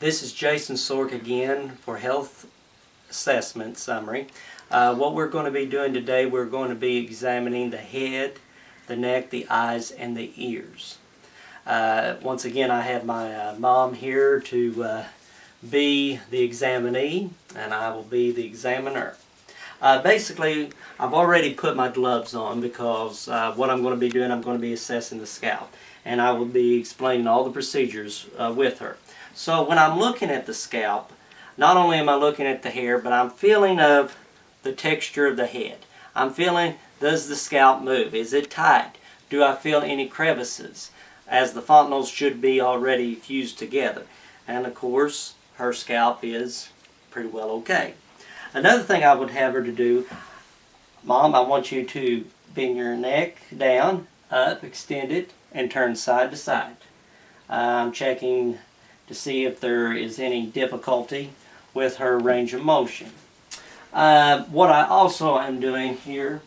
This is Jason Sork again for Health Assessment Summary. What we're going to be doing today, we're going to be examining the head, the neck, the eyes, and the ears. Once again, I have my mom here to be the examinee, and I will be the examiner. Basically, I've already put my gloves on because what I'm going to be doing, I'm going to be assessing the scalp, and I will be explaining all the procedures with her. So when I'm looking at the scalp, not only am I looking at the hair, but I'm feeling of the texture of the head. I'm feeling, does the scalp move? Is it tight? Do I feel any crevices? As the fontanelles should be already fused together. And of course, her scalp is pretty well okay. Another thing I would have her to do, Mom, I want you to bend your neck down, up, extend it, and turn side to side. I'm checking to see if there is any difficulty with her range of motion. What I also am doing here,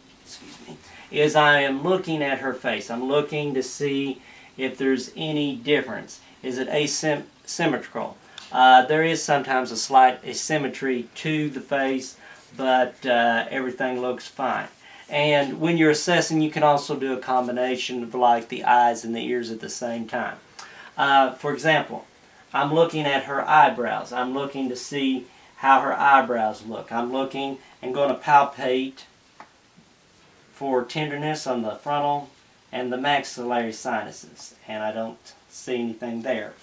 is I am looking at her face. I'm looking to see if there's any difference. Is it asymmetrical? There is sometimes a slight asymmetry to the face, but everything looks fine. And when you're assessing, you can also do a combination of like the eyes and the ears at the same time. For example, I'm looking at her eyebrows. I'm looking to see how her eyebrows look. I'm looking and going to palpate for tenderness on the frontal and the maxillary sinuses, and I don't see anything there.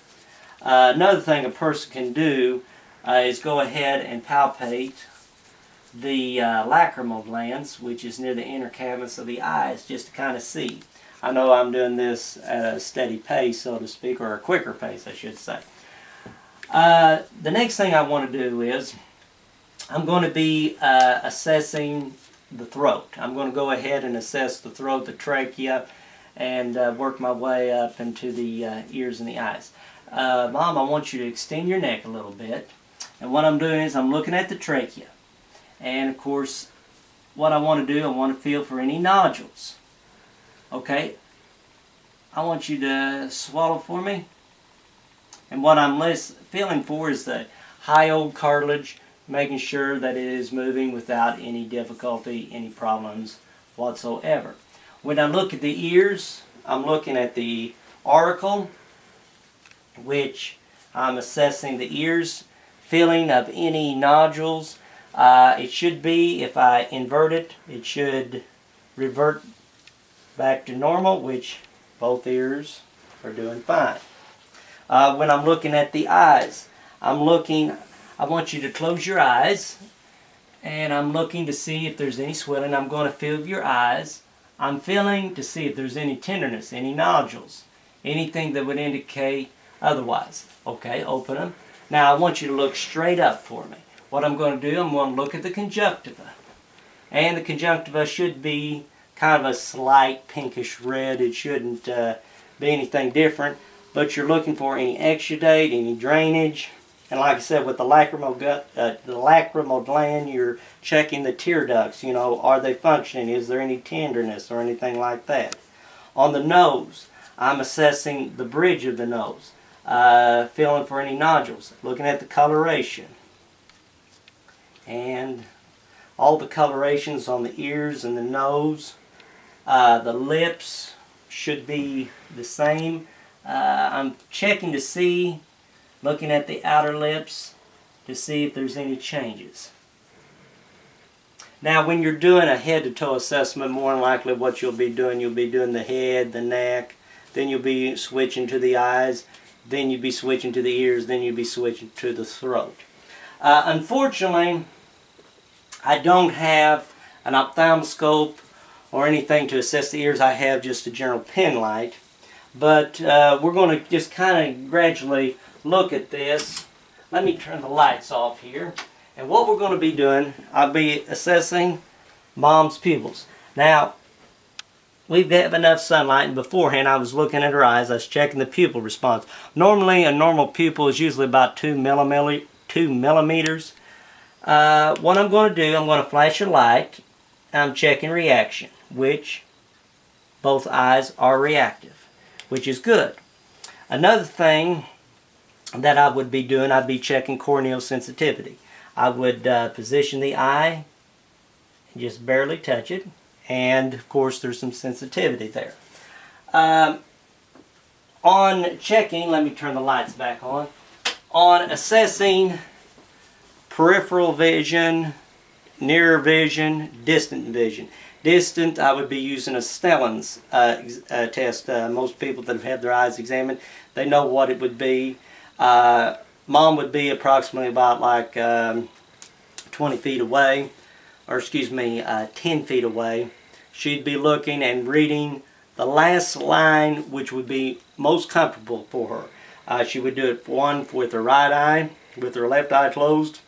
Another thing a person can do is go ahead and palpate the lacrimal glands, which is near the inner cavus of the eyes, just to kind of see. I know I'm doing this at a steady pace, so to speak, or a quicker pace, I should say. The next thing I want to do is I'm going to be assessing the throat. I'm going to go ahead and assess the throat, the trachea, and work my way up into the ears and the eyes. Mom, I want you to extend your neck a little bit. And what I'm doing is I'm looking at the trachea. And of course, what I want to do, I want to feel for any nodules. Okay? I want you to swallow for me. And what I'm feeling for is the hyoid cartilage, making sure that it is moving without any difficulty, any problems whatsoever. When I look at the ears, I'm looking at the auricle, which I'm assessing the ears, feeling of any nodules. It should be, if I invert it, it should revert back to normal, which both ears are doing fine. When I'm looking at the eyes, I want you to close your eyes, and I'm looking to see if there's any swelling. I'm going to feel your eyes. I'm feeling to see if there's any tenderness, any nodules, anything that would indicate otherwise. Okay, open them. Now I want you to look straight up for me. What I'm going to do, I'm going to look at the conjunctiva. And the conjunctiva should be kind of a slight pinkish red. It shouldn't be anything different. But you're looking for any exudate, any drainage. And like I said, with the lacrimal gland, you're checking the tear ducts. You know, are they functioning? Is there any tenderness or anything like that? On the nose, I'm assessing the bridge of the nose, feeling for any nodules, looking at the coloration. And all the colorations on the ears and the nose. The lips should be the same. I'm checking to see, looking at the outer lips to see if there's any changes. Now when you're doing a head-to-toe assessment, more than likely what you'll be doing the head, the neck, then you'll be switching to the eyes, then you'll be switching to the ears, then you'll be switching to the throat. Unfortunately, I don't have an ophthalmoscope or anything to assess the ears. I have just a general pen light. But we're going to just kind of gradually look at this. Let me turn the lights off here. And what we're going to be doing, I'll be assessing Mom's pupils. Now, we have enough sunlight, and beforehand I was looking at her eyes. I was checking the pupil response. Normally, a normal pupil is usually about 2 millimeters. What I'm going to do, I'm going to flash a light. I'm checking reaction, which both eyes are reactive, which is good. Another thing that I would be doing, I'd be checking corneal sensitivity. I would position the eye and just barely touch it, and of course there's some sensitivity there. On checking, let me turn the lights back on. On assessing peripheral vision, near vision, distant vision. Distant, I would be using a Snellen's test. Most people that have had their eyes examined, they know what it would be. Mom would be approximately about like 20 feet away, or excuse me, 10 feet away. She'd be looking and reading the last line, which would be most comfortable for her. She would do it one with her right eye, with her left eye closed,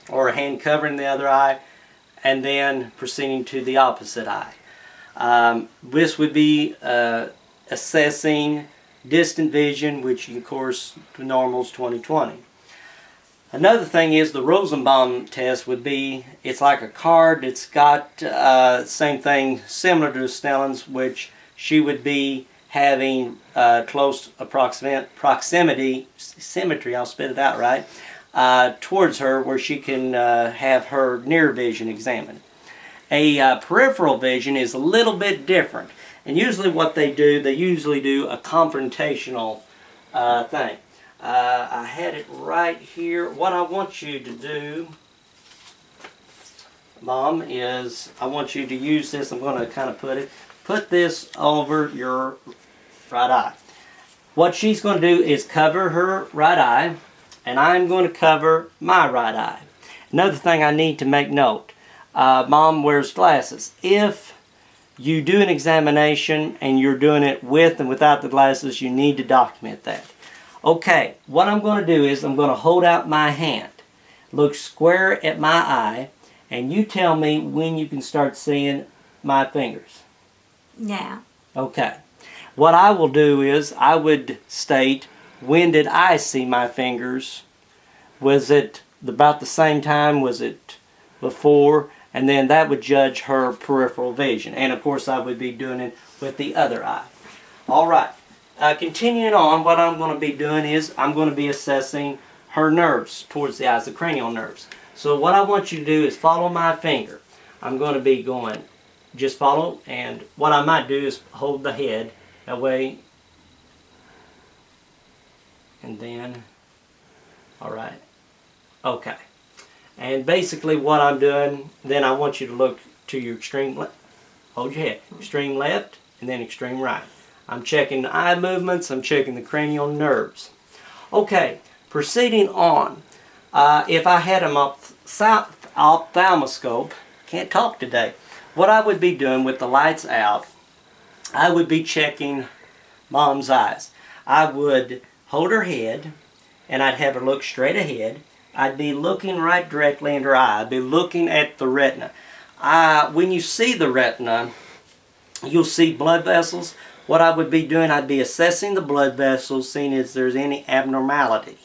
or a hand covering the other eye, and then proceeding to the opposite eye. This would be assessing distant vision, which of course the normal is 20/20. Another thing is the Rosenbaum test would be, it's like a card. It's got same thing similar to the Snellen's, which she would be having close proximity, symmetry, I'll spit it out right, towards her, where she can have her near vision examined. A peripheral vision is a little bit different, and usually what they do a confrontational thing. I had it right here. What I want you to do, Mom, is I want you to use this. I'm going to kind of put this over your right eye. What she's going to do is cover her right eye, and I'm going to cover my right eye. Another thing I need to make note, Mom wears glasses. If you do an examination and you're doing it with and without the glasses, you need to document that. Okay, what I'm going to do is I'm going to hold out my hand, look square at my eye, and you tell me when you can start seeing my fingers. Now. Okay. What I will do is I would state, when did I see my fingers? Was it about the same time? Was it before? And then that would judge her peripheral vision. And of course I would be doing it with the other eye. All right. Continuing on, what I'm going to be doing is I'm going to be assessing her nerves towards the eyes, the cranial nerves. So what I want you to do is follow my finger. I'm going to be going, just follow, and what I might do is hold the head, that way, and then, all right, okay. And basically what I'm doing, then I want you to look to your extreme left, hold your head, extreme left, and then extreme right. I'm checking the eye movements, I'm checking the cranial nerves. Okay, proceeding on. If I had an ophthalmoscope, can't talk today, what I would be doing with the lights out, I would be checking Mom's eyes. I would hold her head, and I'd have her look straight ahead. I'd be looking right directly into her eye. I'd be looking at the retina. When you see the retina, you'll see blood vessels. What I would be doing, I'd be assessing the blood vessels, seeing if there's any abnormality.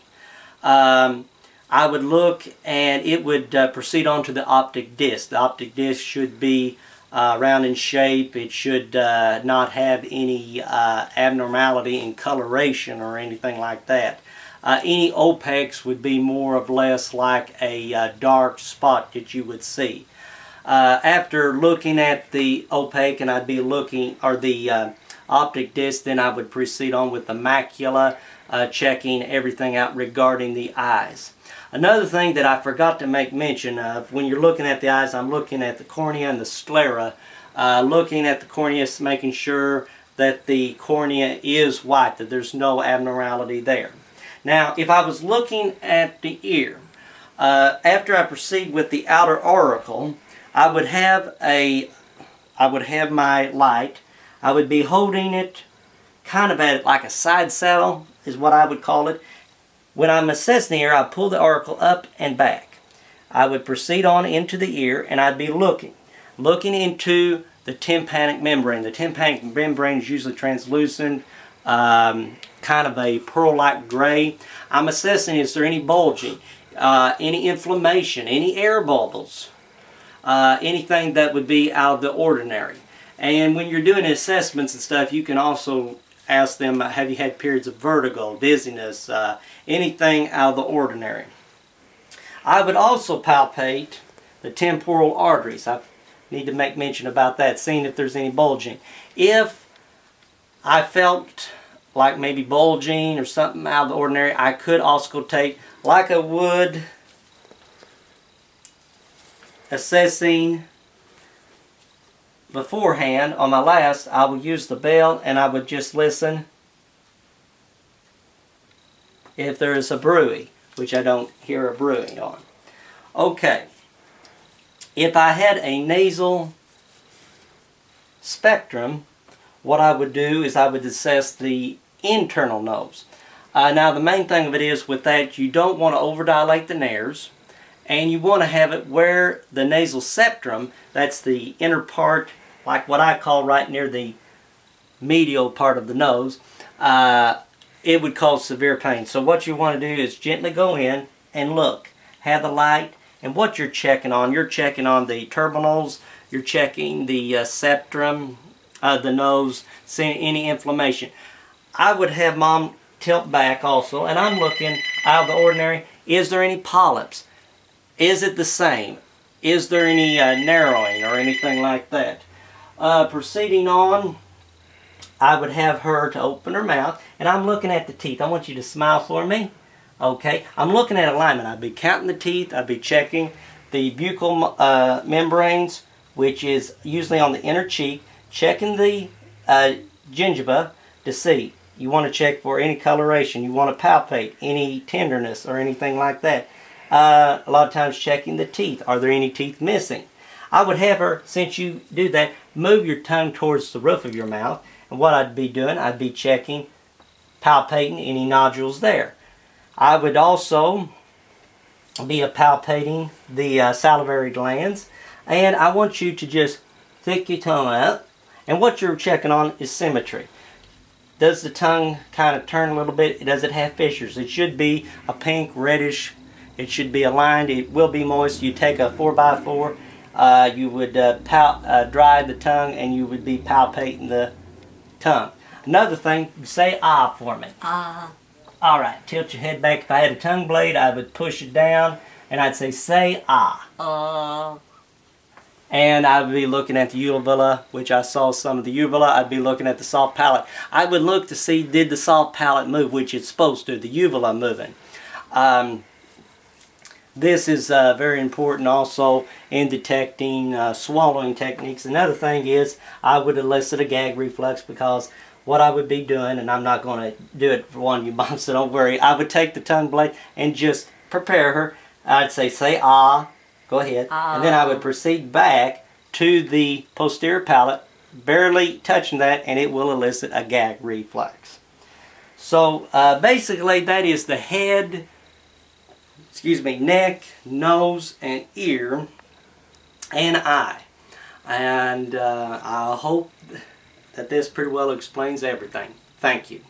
I would look, and it would proceed on to the optic disc. The optic disc should be round in shape. It should not have any abnormality in coloration or anything like that. Any opaques would be more or less like a dark spot that you would see. After looking at the opaque, and I'd be looking, or the optic disc, then I would proceed on with the macula, checking everything out regarding the eyes. Another thing that I forgot to make mention of, when you're looking at the eyes, I'm looking at the cornea and the sclera. Looking at the cornea, making sure that the cornea is white, that there's no abnormality there. Now, if I was looking at the ear, after I proceed with the outer auricle, I would have my light. I would be holding it kind of at like a side saddle, is what I would call it. When I'm assessing the ear, I pull the auricle up and back. I would proceed on into the ear, and I'd be looking into the tympanic membrane. The tympanic membrane is usually translucent, kind of a pearl-like gray. I'm assessing, is there any bulging, any inflammation, any air bubbles, anything that would be out of the ordinary. And when you're doing assessments and stuff, you can also ask them, have you had periods of vertigo, dizziness, anything out of the ordinary. I would also palpate the temporal arteries. I need to make mention about that, seeing if there's any bulging. If I felt like maybe bulging or something out of the ordinary, I could auscultate like I would assessing beforehand. On my last, I would use the bell and I would just listen if there is a bruit, which I don't hear a bruit on. Okay. If I had a nasal spectrum, what I would do is I would assess the internal nose. Now the main thing of it is with that, you don't want to overdilate the nares, and you want to have it where the nasal septum, that's the inner part, like what I call right near the medial part of the nose, it would cause severe pain. So what you want to do is gently go in and look, have the light, and what you're checking on the terminals, you're checking the septum, the nose, seeing any inflammation. I would have Mom tilt back also, and I'm looking out of the ordinary. Is there any polyps? Is it the same? Is there any narrowing or anything like that? Proceeding on, I would have her to open her mouth, and I'm looking at the teeth. I want you to smile for me. Okay, I'm looking at alignment. I'd be counting the teeth. I'd be checking the buccal membranes, which is usually on the inner cheek, checking the gingiva to see. You want to check for any coloration. You want to palpate any tenderness or anything like that. A lot of times checking the teeth. Are there any teeth missing? I would have her, since you do that, move your tongue towards the roof of your mouth. And what I'd be doing, I'd be checking, palpating any nodules there. I would also be palpating the salivary glands. And I want you to just stick your tongue out. And what you're checking on is symmetry. Does the tongue kind of turn a little bit? Does it have fissures? It should be a pink, reddish. It should be aligned. It will be moist. You take a 4x4. You would dry the tongue, and you would be palpating the tongue. Another thing, say ah for me. Ah. All right, tilt your head back. If I had a tongue blade, I would push it down, and I'd say ah. And I would be looking at the uvula, which I saw some of the uvula. I'd be looking at the soft palate. I would look to see, did the soft palate move, which it's supposed to, the uvula moving. This is very important also in detecting swallowing techniques. Another thing is I would elicit a gag reflex, because what I would be doing, and I'm not going to do it for one of you moms, so don't worry. I would take the tongue blade and just prepare her. I'd say ah, go ahead. Ah. And then I would proceed back to the posterior palate, barely touching that, and it will elicit a gag reflex. So basically that is the head, neck, nose, and ear, and eye. And I hope that this pretty well explains everything. Thank you.